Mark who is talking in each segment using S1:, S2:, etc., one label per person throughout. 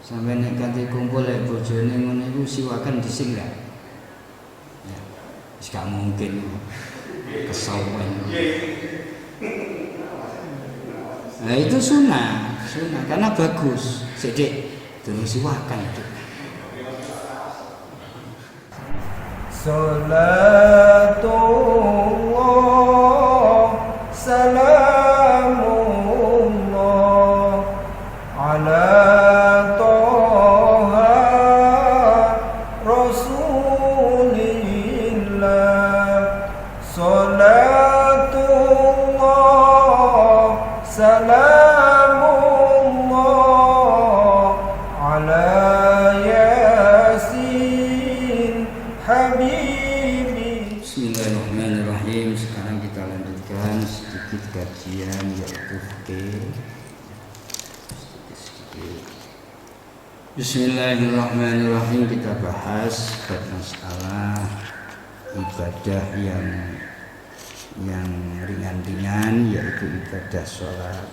S1: Sampai nek kanthi kumpul lek bojone ngono iku siwakan dhisik enggak? Ya, wis gak mungkin. Kesawan. Nah itu sunnah karena bagus. Sithik durung siwakan itu.
S2: Salatullah salamullah ala toha rasulillah. Salatullah salamullah ala yasin habibi.
S1: Bismillahirrahmanirrahim. Sekarang kita lanjutkan sedikit kajian yaitu fikih. Bismillahirrahmanirrahim. Kita bahas masalah ibadah yang ringan-ringan yaitu ibadah sholat.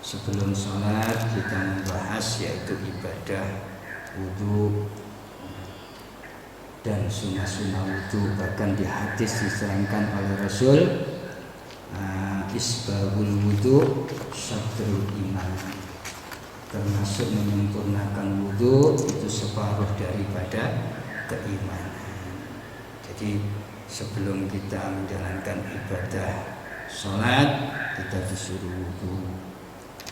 S1: Sebelum sholat kita membahas yaitu ibadah wudhu dan sunnah-sunnah wudhu. Bahkan di hadis disarankan oleh Rasul, isbahul wudhu syatrul iman, termasuk menyempurnakan wudhu itu separuh daripada keimanan. Jadi sebelum kita menjalankan ibadah sholat kita disuruh wudhu,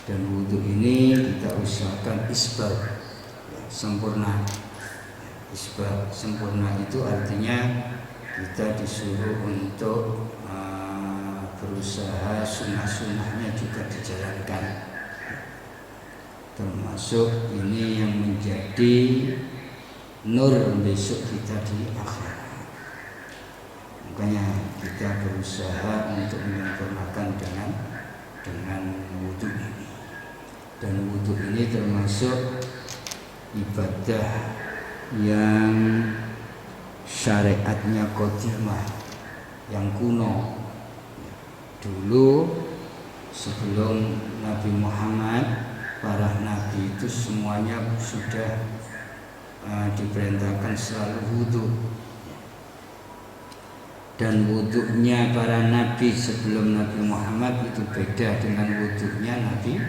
S1: dan wudhu ini kita usahakan isbah, sempurna. Isbah sempurna itu artinya kita disuruh untuk berusaha sunnah-sunnahnya juga dijalankan, termasuk ini yang menjadi nur besok kita di akhirat. Makanya kita berusaha untuk menyempurnakan dengan wudhu ini. Dan wudhu ini termasuk ibadah yang syariatnya qadimah, yang kuno. Dulu sebelum Nabi Muhammad, para nabi itu semuanya sudah diperintahkan selalu wudhu. Dan wudhunya para nabi sebelum Nabi Muhammad itu beda dengan wudhunya Nabi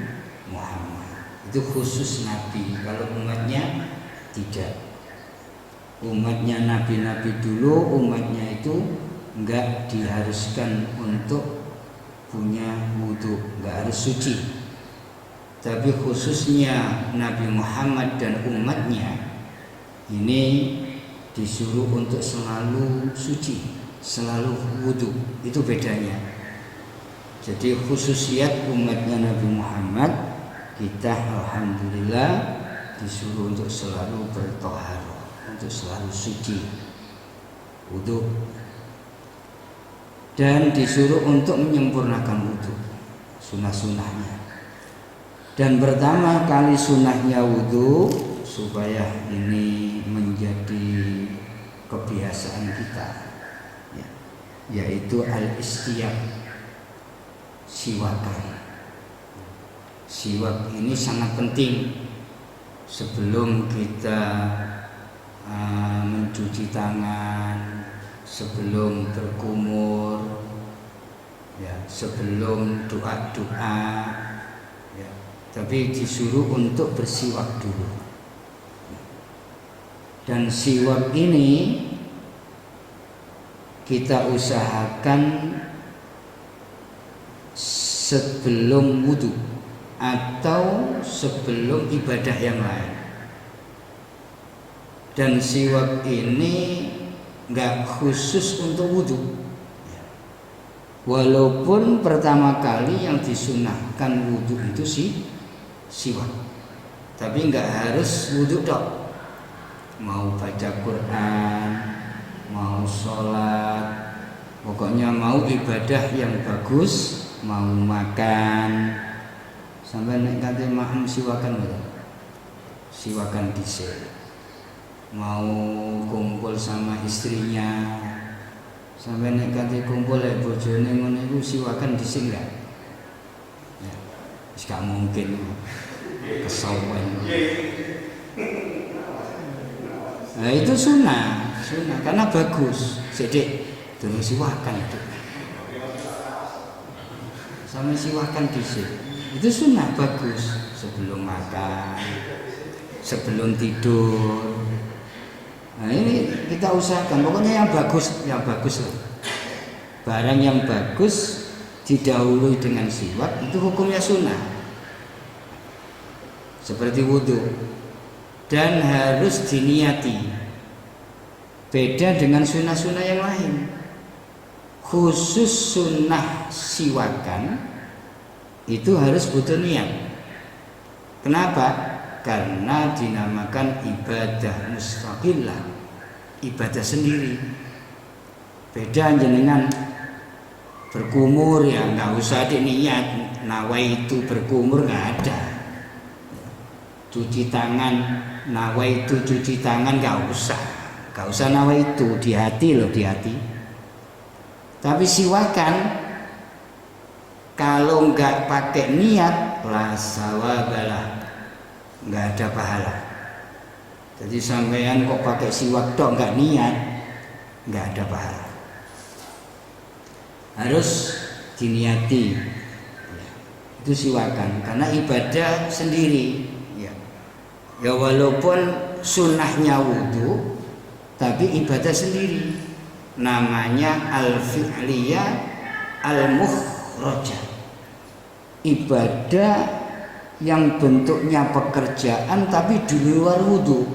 S1: Muhammad. Itu khusus nabi, kalau umatnya tidak. Umatnya nabi-nabi dulu, umatnya itu enggak diharuskan untuk punya wudhu, enggak harus suci. Tapi khususnya Nabi Muhammad dan umatnya ini disuruh untuk selalu suci, selalu wudhu. Itu bedanya. Jadi khususiat umatnya Nabi Muhammad, kita alhamdulillah disuruh untuk selalu bertoharoh, untuk selalu suci, wudhu, dan disuruh untuk menyempurnakan wudhu, sunnah-sunnahnya. Dan pertama kali sunnahnya wudhu supaya ini menjadi kebiasaan kita, yaitu al-istiyaq, siwakan. Siwak ini sangat penting sebelum kita mencuci tangan, sebelum berkumur, sebelum doa-doa, tapi disuruh untuk bersiwak dulu. Dan siwak ini kita usahakan sebelum wudhu atau sebelum ibadah yang lain. Dan siwak ini enggak khusus untuk wudhu, walaupun pertama kali yang disunahkan wudhu itu siwak, tapi enggak harus wudhu dok. Mau baca Quran, mau sholat, pokoknya mau ibadah yang bagus, mau makan, sampai nek kate makan siwakan gitu, siwakan dhisik. Mau kumpul sama istrinya, sampai nek kate kumpul lek bojone ngono iku siwakan dhisik enggak? Ya, wis gak mungkin. Kesawan. Nah, itu sunnah karena bagus. Sedek terus siwakan itu. Sama siwakan dhisik. Itu sunnah bagus sebelum makan, sebelum tidur. Nah, ini kita usahakan pokoknya yang bagus lah. Barang yang bagus didahului dengan siwak itu hukumnya sunnah. Seperti wudhu dan harus diniati. Beda dengan sunnah-sunnah yang lain. Khusus sunnah siwakan itu harus butuh niat. Kenapa? Karena dinamakan ibadah mustaqillah, ibadah sendiri. Beda jenengan berkumur ya nggak usah diniat, nawaitu berkumur nggak ada. Cuci tangan, nawaitu cuci tangan nggak usah nawaitu, di hati loh, di hati. Tapi siwakan kalau nggak pakai niat la sawabalah, nggak ada pahala. Jadi sampean kok pakai siwak tok nggak niat, nggak ada pahala. Harus diniati. Itu siwakan karena ibadah sendiri. Ya walaupun sunnahnya wudhu, tapi ibadah sendiri. Namanya al-fi'liyah al-mukhrajah, ibadah yang bentuknya pekerjaan tapi di luar wudhu,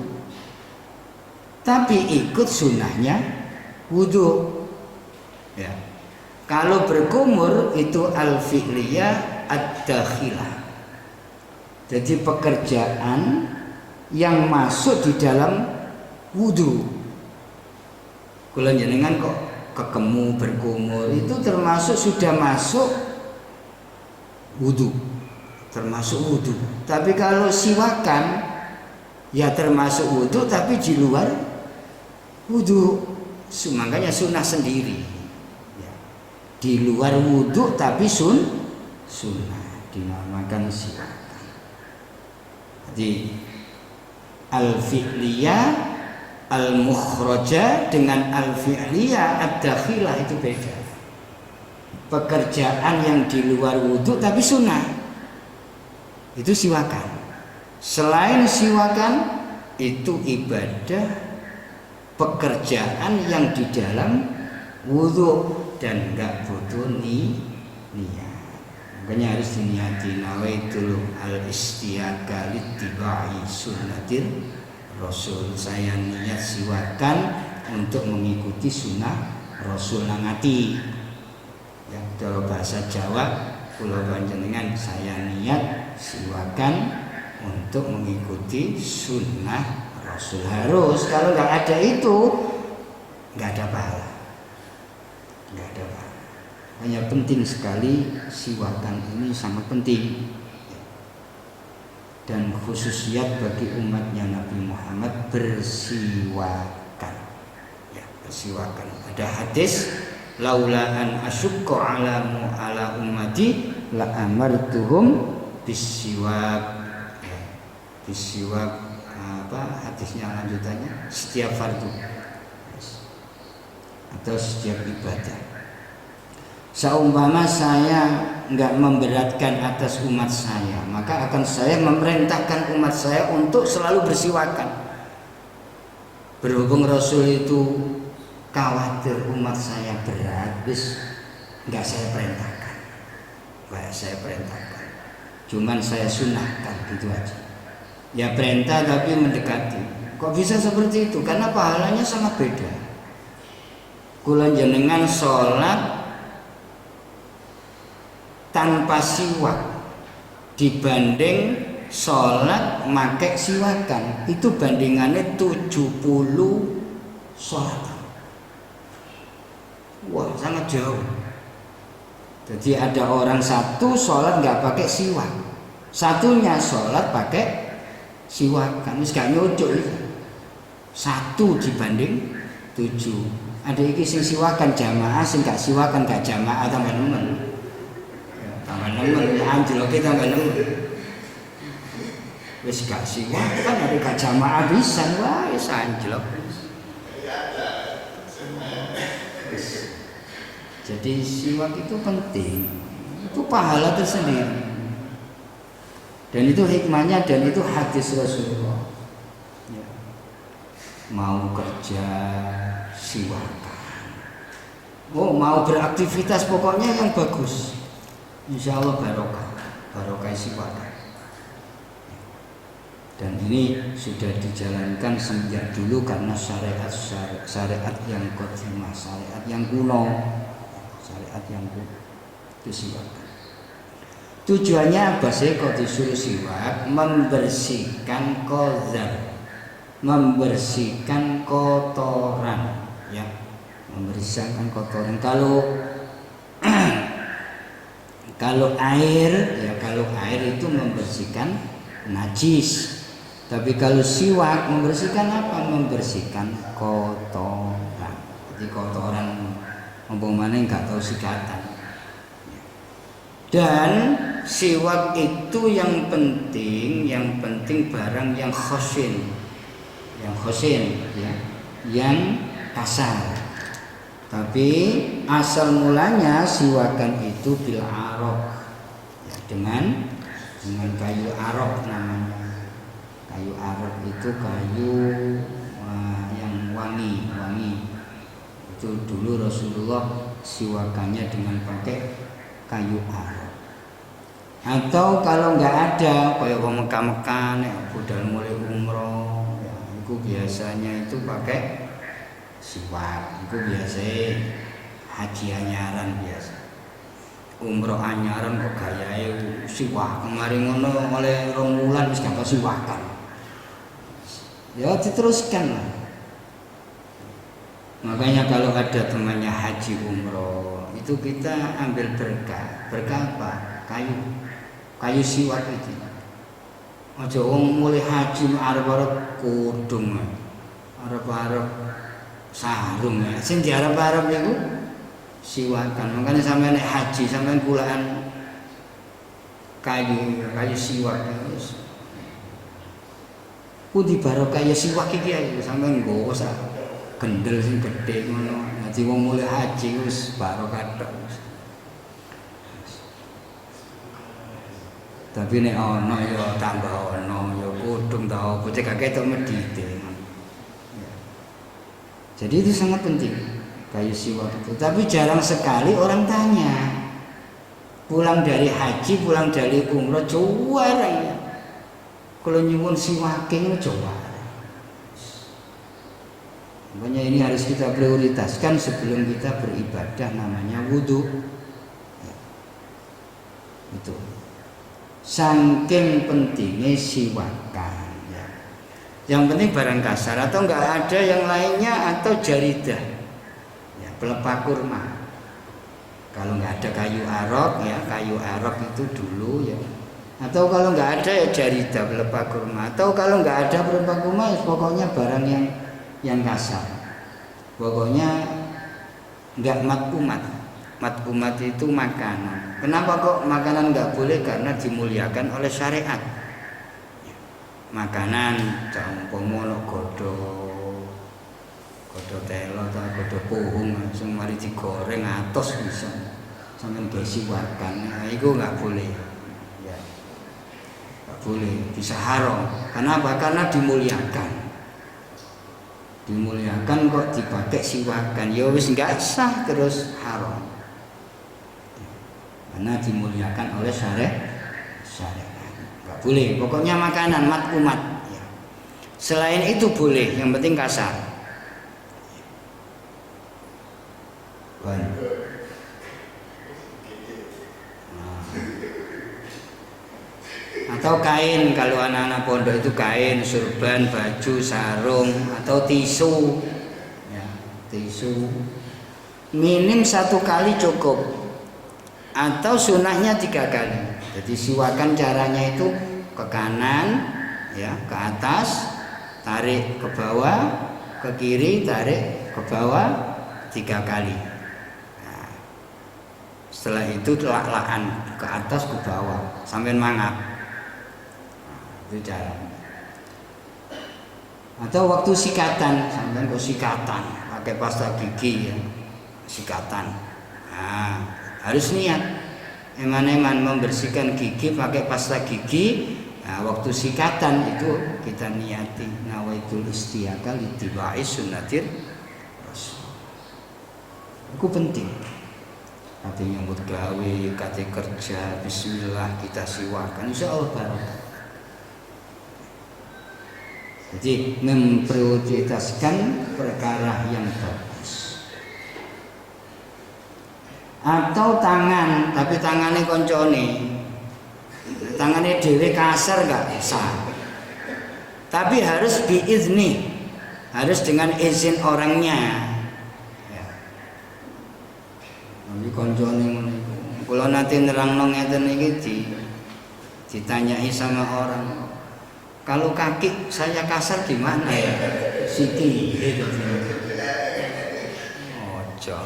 S1: tapi ikut sunnahnya wudhu ya. Kalau berkumur itu al-fi'liyah ad-dakhilah, jadi pekerjaan yang masuk di dalam wudhu. Kula jenengan kok kekemu berkumur itu termasuk sudah masuk wudhu, termasuk wudhu. Tapi kalau siwakan ya termasuk wudhu tapi di luar wudhu. Makanya sunnah sendiri ya. Di luar wudhu tapi sunnah dinamakan siwakan. Jadi al-fi'liyah al-mukhrajah dengan al-fi'liyah ad-dakhilah itu beda. Pekerjaan yang di luar wudhu tapi sunnah itu siwakan. Selain siwakan itu ibadah pekerjaan yang di dalam wudhu dan enggak butuh niat. Makanya harus diniati, nawaitul al-istiyaqa littiba'i sunnatir Rasul. Saya niat siwakan untuk mengikuti sunnah Rasul nangati. Ya, dalam bahasa Jawa kula panjenengan saya niat siwakan untuk mengikuti sunnah Rasul. Harus, kalau nggak ada itu nggak ada pahala. Nggak ada pahala. Hanya penting sekali siwakan ini sangat penting. Dan khususiat bagi umatnya Nabi Muhammad bersiwakan ya, bersiwakan. Ada hadis laula an asyukka ala ummati la amartuhum bisiwak ya, bisiwak apa hadisnya lanjutannya setiap fardu atau setiap ibadah. Seumpama saya enggak memberatkan atas umat saya, maka akan saya memerintahkan umat saya untuk selalu bersiwakan. Berhubung Rasul itu khawatir umat saya berat, enggak saya perintahkan. Enggak saya perintahkan. Cuman saya sunahkan gitu aja. Ya perintah tapi mendekati. Kok bisa seperti itu? Karena pahalanya sangat beda. Kula jenengan sholat tanpa siwak dibanding sholat make siwakan, itu bandingannya 70 sholat. Wah, sangat jauh. Jadi ada orang satu sholat nggak pakai siwak, satunya sholat pakai siwakan, wis gak nyocok itu. 1 dibanding 7. Ada iki sing siwakan jamaah, sing gak siwakan gak jamaah, tambah nemen. Tambah nemen, anjlok kita tambah nemen. Wis gak siwak kan ada gak jamaah pisan wae sanjlok. Jadi siwak itu penting, itu pahala tersendiri. Dan itu hikmahnya dan itu hadis Rasulullah. Ya. Mau kerja siwakan. Oh mau beraktivitas pokoknya yang bagus. Insya Allah barokah siwakan. Dan ini sudah dijalankan sejak dulu karena syariat yang qadimah, syariat yang kuno, itu siwak. Tujuannya apa sih kok disuruh siwak? Membersihkan qadzar, membersihkan kotoran, ya, membersihkan kotoran. Kalau air, ya kalau air itu membersihkan najis. Tapi kalau siwak membersihkan apa? Membersihkan kotoran. Jadi kotoran umpamanya nggak tahu sikatan. Dan siwak itu yang penting barang yang khosin, ya, yang kasar. Tapi asal mulanya siwakan itu bil arok, ya, dengan kayu arok namanya. Kayu arok itu kayu yang wangi. Itu dulu Rasulullah siwakannya dengan pakai kayu arok. Atau kalau nggak ada kayak Mekah ya, budal mulai umroh ya, itu biasanya itu pakai siwak. Itu biasanya haji anyaran biasa. Umroh anyaran kok gayae siwak. Kemarin ngono oleh rong wulan wis gak siwakan. Ya diteruskan lah. Makanya kalau ada temannya haji umroh itu kita ambil berkah apa? Kayu siwak itu. Aja wong mulai haji arep-arep kudung, arep-arep sarung ya. Sing diarep-arep niku siwakan. Makanya sampeyan nek haji sampeyan kulaan kayu siwak terus. Pundi barokah ya siwak iki ya sampeyan nggo sak gendel sing gedhe ngono. Dadi wong mulai haji wis barokah tok. Tapi nek ana ya tambah ana ya kudung ta opo cek kakek tok medhite. Jadi itu sangat penting kayu siwak itu. Tapi jarang sekali orang tanya. Pulang dari haji, pulang dari umroh juara ya. Kalau nyuwun siwaking juara. Makanya ini harus kita prioritaskan sebelum kita beribadah namanya wudu. Ya. Itu. Saking pentingnya siwakan. Ya. Yang penting barang kasar atau enggak ada yang lainnya atau jaridah. Ya, pelepah kurma. Kalau enggak ada kayu arok ya, kayu arok itu dulu ya. Atau kalau enggak ada ya jaridah pelepah kurma. Atau kalau enggak ada pelepah kurma ya pokoknya barang yang kasar. Pokoknya enggak mat'umat. Mat'umat itu makanan. Kenapa kok makanan enggak boleh? Karena dimuliakan oleh syariat. Makanan umpama godho telo atau godho pohong langsung mari digoreng atos bisa sampeyan gawe siwakan. Nah, itu enggak boleh. Ya. Enggak boleh, bisa haram. Kenapa? Karena dimuliakan. Dimuliakan kok dipakai siwakan. Ya wis enggak sah terus haram. Karena dimuliakan oleh syariat. Enggak boleh, pokoknya makanan mat'umat ya. Selain itu boleh, yang penting kasar. Atau kain, kalau anak-anak pondok itu kain, surban, baju, sarung, atau tisu ya, tisu minim 1 kali cukup atau sunahnya 3 kali. Jadi siwakan caranya itu ke kanan ya, ke atas, tarik ke bawah, ke kiri, tarik ke bawah 3 kali. Nah, setelah itu lak-lakan ke atas ke bawah sampai mangap. Nah, Itu cara. Atau waktu sikatan, sampai kok sikatan pakai pasta gigi ya, sikatan. Nah, harus niat eman-eman membersihkan gigi pakai pasta gigi. Nah, waktu sikatan itu kita niati nawaitul istiaka littiba'i sunnatir rasul. Itu penting. Kate nyambut gawe, kate kerja, bismillah kita siwakan, insyaallah barokah. Jadi memprioritaskan perkara yang bagus. Atau tangan, tapi tangannya koncone, tangannya dhewe kasar gak bisa. Tapi harus biizni, harus dengan izin orangnya. Ya. Tapi koncone ngono iku. Kula nanti nerangno ngeten iki ditanyai sama orang. Kalau kaki saya kasar gimana ya? Siki. Ojo.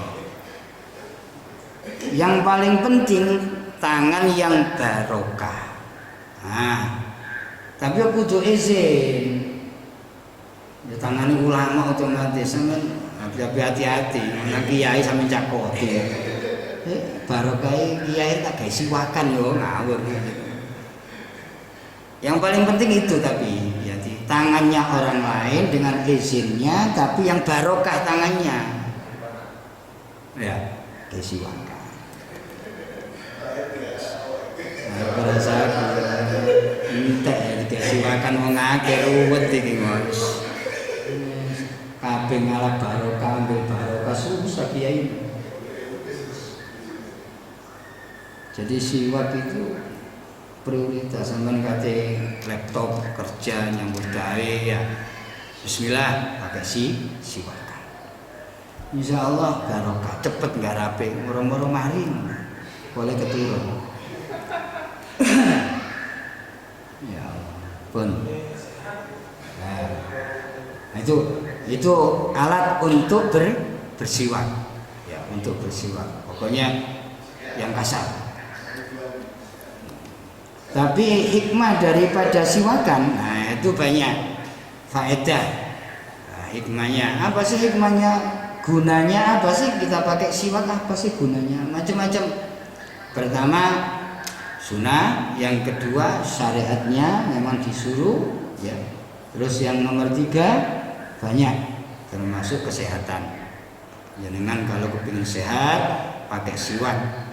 S1: Yang paling penting tangan yang barokah. Nah, tapi aku kudu izin. Ya tangane ulama otomatis sampean hati-hati. Nang kiai sampean cakoti. Barokah kiai tak gawe siwakan yo ngawur. Yang paling penting itu tapi ya, tangannya orang lain dengan izinnya, tapi yang barokah tangannya. Ya, disiwakan. Berasa entek disiwakan wong akeh ruwet iki, Mas. Kabeh ngalah barokah, ambil barokah susah kiai. Jadi siwak itu prioritas. Sampean kate laptop kerja nyambut gawe ya bismillah pakai siwakan, insyaallah barokah, cepet ngarape moro-moro mari boleh keturun. Ya pun nah, itu alat untuk bersiwak ya, untuk bersiwak pokoknya yang kasar. Tapi hikmah daripada siwakan, nah itu banyak faedah. Nah, hikmahnya apa sih? Hikmahnya, gunanya apa sih kita pakai siwak? Apa sih gunanya? Macam-macam. Pertama sunnah, yang kedua syariatnya memang disuruh, ya. Terus yang nomor 3 banyak, termasuk kesehatan. Jangan kalau kepingin sehat pakai siwak.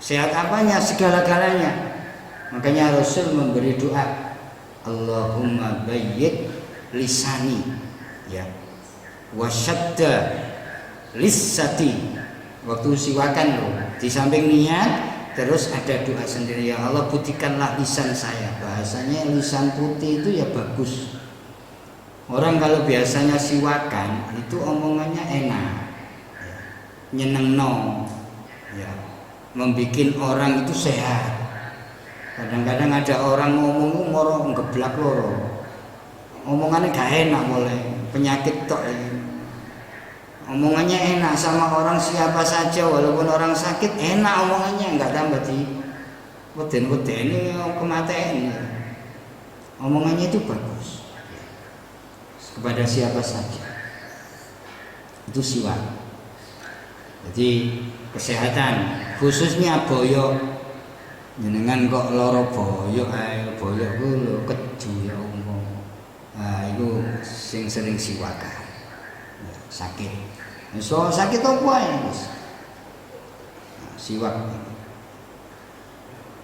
S1: Sehat apanya? Segala-galanya. Makanya Rasul memberi doa, Allahumma bayyid lisani, ya, wasyadda lissati. Waktu siwakan loh, di samping niat terus ada doa sendiri, ya Allah putihkanlah lisan saya. Bahasanya lisan putih itu ya bagus. Orang kalau biasanya siwakan itu omongannya enak, ya, nyenengno, ya, membikin orang itu sehat. Kadang-kadang ada orang ngomong moro ngeblak loro. Omongannya gak enak mulai penyakit tok. Omongannya enak sama orang siapa saja walaupun orang sakit enak omongannya, enggak tambah di weden-weden ini kematian. Omongannya itu bagus. Kepada siapa saja. Itu siwak. Jadi kesehatan khususnya boyok. Jenengan kok loro boyok ae, boyok ku lho keju ya umum. Nah, itu sing sering siwakan. Ya, sakit. So sakit apa ae, Mas? Nah, siwak.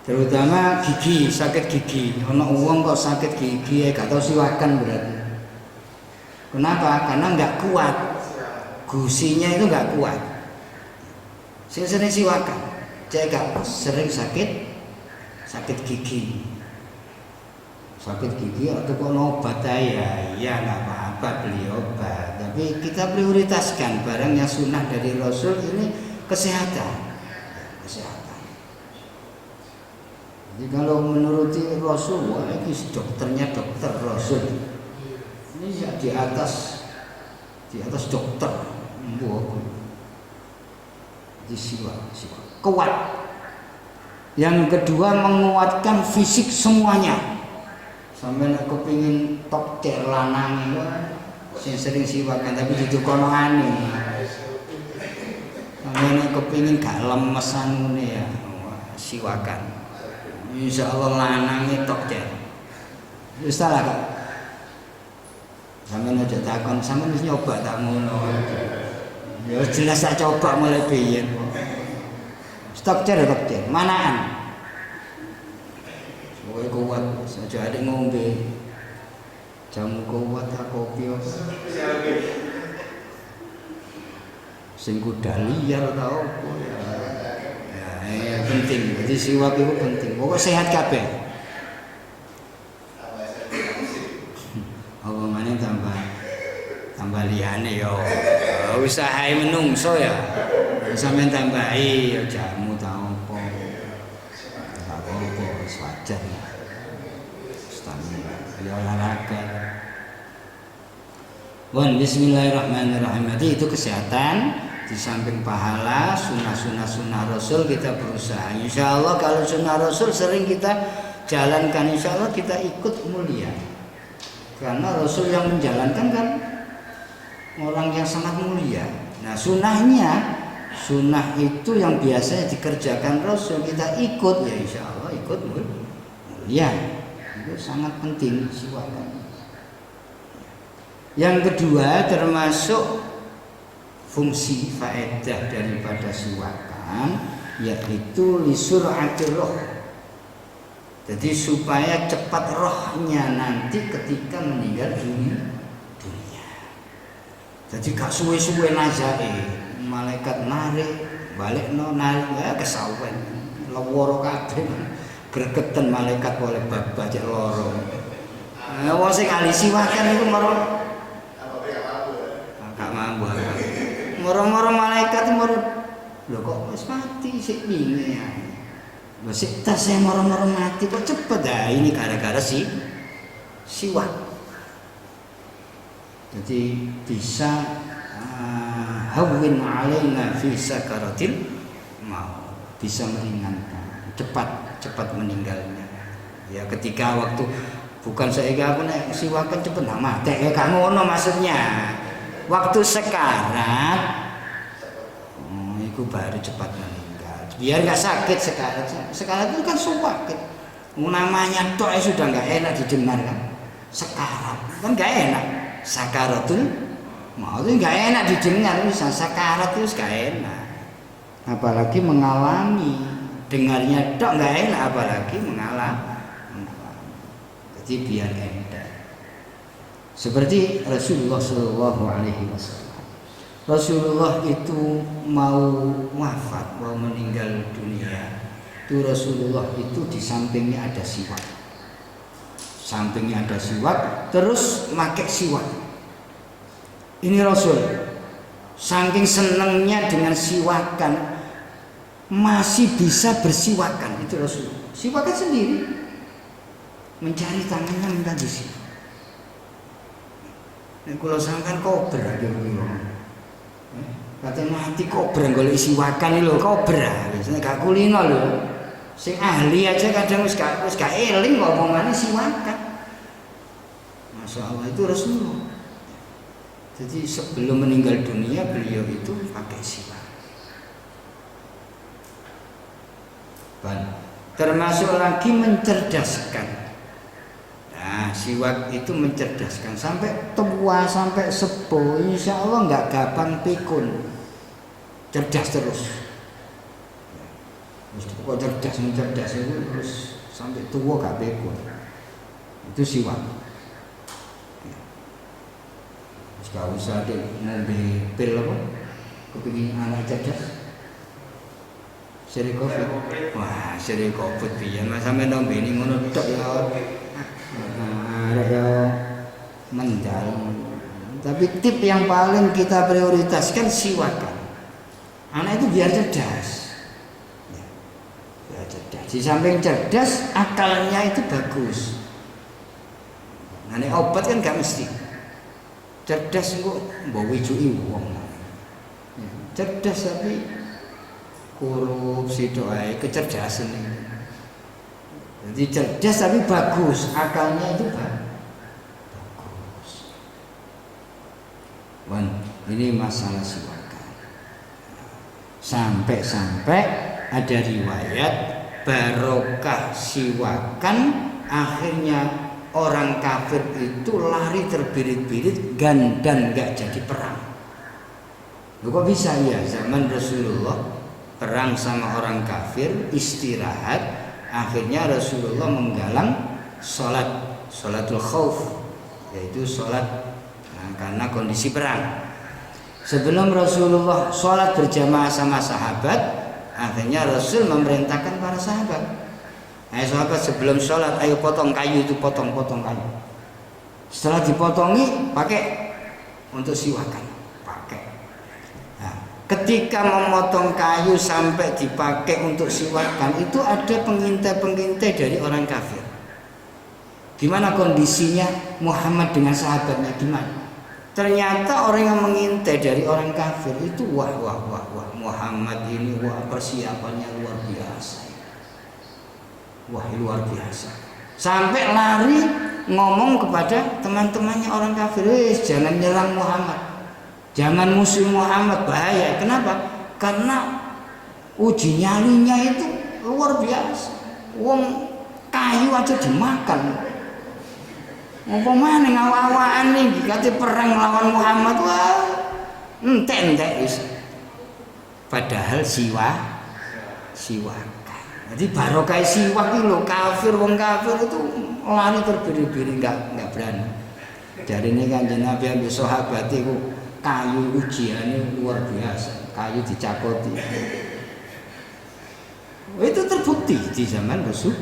S1: Terutama gigi, sakit gigi. Ono wong kok sakit gigi gak tau siwakan berarti. Kenapa? Karena enggak kuat. Gusinya itu enggak kuat. Sing sering siwakan. Cek gak sering sakit gigi, atau kok obat ya nggak apa-apa beli obat, tapi kita prioritaskan barang yang sunnah dari Rasul ini kesehatan. Jadi kalau menuruti Rasul, wah ini dokternya dokter Rasul, ini ya di atas dokter, di siwak kuat. Yang kedua menguatkan fisik semuanya. Sampai nek kepingin tok cek lanang itu sing sering siwakan tapi ditukono aneh. Sampai nek kepingin gak lemesan ngene ya, siwakan. Insyaallah lanange tok cek. Wis salah kok. Sampeyan aja takon, sampeyan wis nyoba tak ngono. Ya jelas tak coba mulai biyen. Stok cek, manaan. Kowe kuat, saja adik ngombe jamu kuat tak kopi sing kuda liar tau apa ya penting, jadi siwak itu penting, pokok sehat kabeh apa mana tambah liyane yo usahae menungso ya sampeyan tambahi jamu tau apa tak apa wis wajar ya ya olahraga. Bismillahirrahmanirrahim. Jadi itu kesehatan di samping pahala sunnah Rasul kita berusaha. Insya Allah kalau sunnah Rasul sering kita jalankan, insya Allah kita ikut mulia. Karena Rasul yang menjalankan kan orang yang sangat mulia. Nah sunnah itu yang biasanya dikerjakan Rasul kita ikut ya insya Allah ikut mulia. Itu sangat penting siwakan. Yang kedua termasuk fungsi faedah daripada siwakan yaitu lisur'atir roh. Jadi supaya cepat rohnya nanti ketika meninggal dunia. Jadi gak suwe-suwe nazae malaikat narik balik narik ya kesawen leworo kabeh. Gregetan malaikat oleh babak cek loro. Wong sing ahli siwakan iku moro gak mampu. Moro-moro malaikat moro lho kok wis mati sik wingi ya. Lho sik tas moro-moro mati kok cepet ya ini gara-gara siwak. Jadi bisa hawwin alaina fi sakaratil maut, bisa meringankan cepat meninggalnya. Ya ketika waktu bukan saya aku nek siwakan cepet mati ya gak ngono maksudnya. Waktu sekarat itu baru cepat meninggal. Biar gak sakit sekarat. Sekarat itu kan sakit. Namanya tok sudah gak enak didengar kan. Sekarat kan gak enak. Sakaratul maut itu gak enak didengar, bisa sakarat itu gak enak. Apalagi mengalami dengarnya tok nggak enak apalagi mengalami. Jadi biar enteng. Seperti Rasulullah Shallallahu Alaihi Wasallam. Rasulullah itu mau wafat, mau meninggal dunia. Itu Rasulullah itu di sampingnya ada siwak. Sampingnya ada siwak, terus pakai siwak. Ini Rasul. Saking senengnya dengan siwakan. Masih bisa bersiwakan itu Rasul. Siwakan sendiri mencari tangannya minta di sini. Nek kula sampean kobra gitu. Katanya mati kobra golek siwakan lho kobra. Nek gak kulino lho. Sing ahli aja kadang wis gak eling kok omongane siwakan. Masya Allah itu Rasulullah. Jadi sebelum meninggal dunia beliau itu pakai siwak. Termasuk lagi mencerdaskan. Nah, siwak itu mencerdaskan sampai tua, sampai sepuh, insya Allah nggak gampang pikun, cerdas terus. Kok cerdas mencerdas itu terus sampai tua gak pikun. Itu siwak. Gak usah deh ngombe pil apa? Kepingin anak cerdas. Seri COVID, wah seri COVID biyen mas sampe nombe ini ngono tok ya, ya mendal. Tapi tip yang paling kita prioritaskan siwakan. Anak itu biar cerdas, biar cerdas. Di samping cerdas, akalnya itu bagus. Nah ini obat kan gak mesti. Cerdas kok mbok wijuki wong. Cerdas tapi korupsi doai kecerdasan ini. Jadi cerdas tapi bagus, akalnya itu bagus. Ini masalah siwakan. Sampai-sampai ada riwayat barokah siwakan akhirnya orang kafir itu lari terbirit-birit dan gak jadi perang. Kok bisa ya zaman Rasulullah perang sama orang kafir, istirahat, akhirnya Rasulullah menggalang sholatul khauf, yaitu sholat karena kondisi perang. Sebelum Rasulullah sholat berjamaah sama sahabat, akhirnya Rasul memerintahkan para sahabat, ayo sahabat sebelum sholat ayo potong kayu itu, potong kayu. Setelah dipotongi pakai untuk siwakan. Ketika memotong kayu sampai dipakai untuk siwakan itu ada pengintai dari orang kafir. Gimana kondisinya Muhammad dengan sahabatnya gimana? Ternyata orang yang mengintai dari orang kafir itu wah Muhammad ini persiapannya luar biasa. Luar biasa. Sampai lari ngomong kepada teman-temannya orang kafir, jangan nyerang Muhammad. Jangan musuh Muhammad, bahaya. Kenapa? Karena uji nyalinya itu luar biasa. Wong kayu aja dimakan. Umpamane ngawak-awakan nih dikate perang lawan Muhammad, wah entek wis. Padahal siwakan. Jadi barokah siwak iki lho, wong kafir itu lari terbiri-biri enggak berani. Jarine Kanjeng Nabi ambek sahabat iku kayu ujiannya luar biasa, kayu dicakoti. Itu terbukti di zaman Rasul.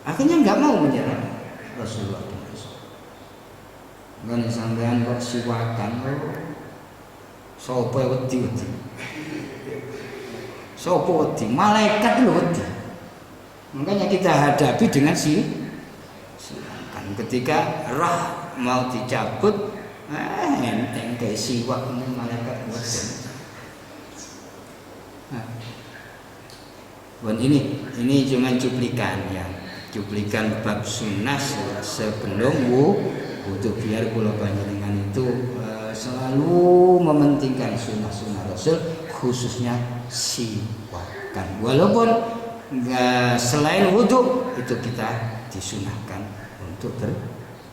S1: Akhirnya nggak mau menyerang Rasulullah. Nggak sampean kok siwakan, sopo wedi. Sopo wedi, malaikat lho wedi. Makanya kita hadapi dengan siwakan. Ketika roh mau dicabut, enteng kayak siwak ini malaikat bosan. Ini cuma cuplikan ya, cuplikan bab sunnah sebelum wudu, biar kula panjenengan itu selalu mementingkan sunnah Rasul, khususnya siwakan. Walaupun selain wudu itu kita disunahkan untuk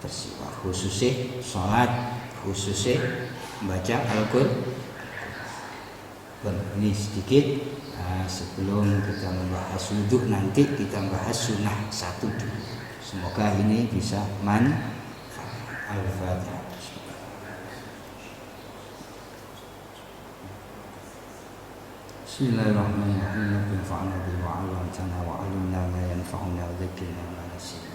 S1: bersiwak, khususnya sholat, khususnya membaca Al-Qur'an. Ini sedikit sebelum kita membahas wudhu, nanti kita bahas sunnah satu dulu. Semoga ini bisa manfaat. Al-Fatihah. Bismillahirrahmanirrahim. Infa'na bima 'allamtana wa 'allimna ma yanfa'una wa dhakkirna ma nasina.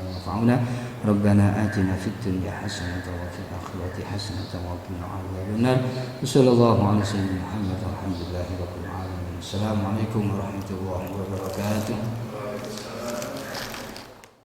S1: ينفعنا ربنا آتنا في الدنيا حسنة وفي الآخرة حسنة وقنا عذاب النار وصلى الله على سيدنا محمد والحمد لله رب العالمين. السلام عليكم ورحمة الله وبركاته.